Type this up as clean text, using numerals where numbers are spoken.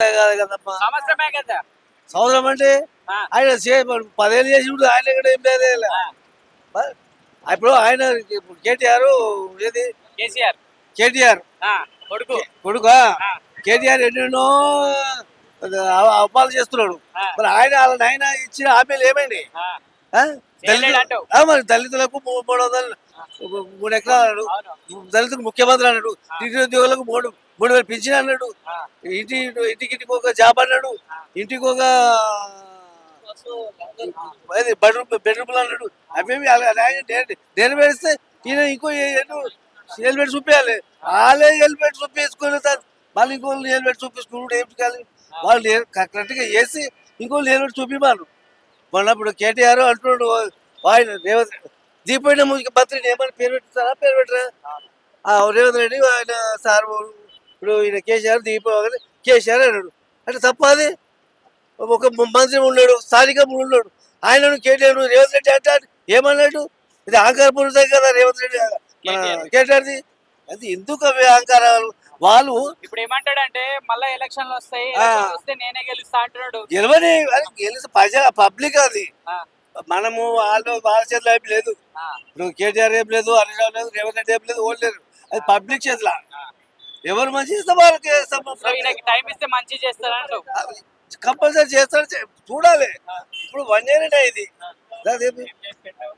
కాదు కదమ్మా. సంవత్సరమే కదా. సంవత్సరం అంటే ఆ, ఆయన 10 ఏళ్ళు చేసి కూడా ఆయన కూడా ఏం లేదు. ఆ, ఇప్పుడు ఆయన కేటీఆర్ ఏది కేసీఆర్ కేటీఆర్ ఆ, కొడుకు. కొడుక ఆ, కేటీఆర్ ఎన్నెన్నో అప్పాలు చేస్తున్నాడు. ఆ, మరి ఆయన ఇచ్చిన హామీలు ఏమైంది? ఆ, చేయలేడు అంటావు. మరి దళితులకు 3 ఎకరాలు అన్నాడు. అవును. దళితులకు ముఖ్యమంత్రి అన్నాడు. నిరుద్యోగులకు 3,000 పింఛన్ అన్నాడు. ఆ, ఇంటికి ఒక జాబ్ అన్నాడు. ఇంటికి ఒక బెడ్రూమ్లు అన్నాడు. అవేమి నెరవేరిస్తే ఈయన ఇంకో హెల్మెట్ చూపించాలి. వాళ్ళే హెల్మెట్ చూపించుకుని మళ్ళీ ఇంకోళ్ళు హెల్మెట్ చూపించుకున్నాడు. ఏం చేయాలి? వాళ్ళు కరెక్ట్గా వేసి ఇంకోళ్ళు హెల్మెట్ చూపిమాను. మొన్నప్పుడు కేటీఆర్ అంటున్నాడు ఆయన రేవంత్ దీపైన మంత్రిని ఏమైనా పేరు పెట్టిస్తారా? పేరు పెట్టరా? రేవంత్ రెడ్డి ఆయన సార్ ఇప్పుడు ఈయన కేసీఆర్ దీపం కేసీఆర్ అన్నాడు. అంటే తప్ప అది ఒక మంత్రి ఉన్నాడు, స్థానికంగా ఉన్నాడు. ఆయన కేటీఆర్ రేవంత్ రెడ్డి అంటే ఏమన్నాడు? ఇది అహంకారపూరితం కదా రేవంత్ రెడ్డి కేటీఆర్ది. అది ఎందుకు అవి అహంకారాలు? వాళ్ళు ఇప్పుడు ఏమంటాడంటే మళ్ళా ఎలక్షన్లు వస్తాయి, ఎలక్షన్లు వస్తే నేనే గెలుస్తా అంటున్నాడు. గెలవని గెలిచి పబ్లిక్ అది. ఆ, మనము వాళ్ళ చేతిలో ఏం లేదు. ఆ, ఇప్పుడు కేటీఆర్ ఏం లేదు, హరీష్ రావు లేదు, రేవంత్ రెడ్డి ఏం లేదు, ఓన్ లేదు. అది పబ్లిక్ చేతిలో. ఆ. ఎవరు మంచి చేస్తే వాళ్ళకి సో ఈయనకి టైం ఇస్తే మంచి చేస్తాడంటావు. కంపల్సరీ చేస్తాడు. చూడాలి. ఇప్పుడు 1 year ఇది. ఏం చేసి పెట్టావు?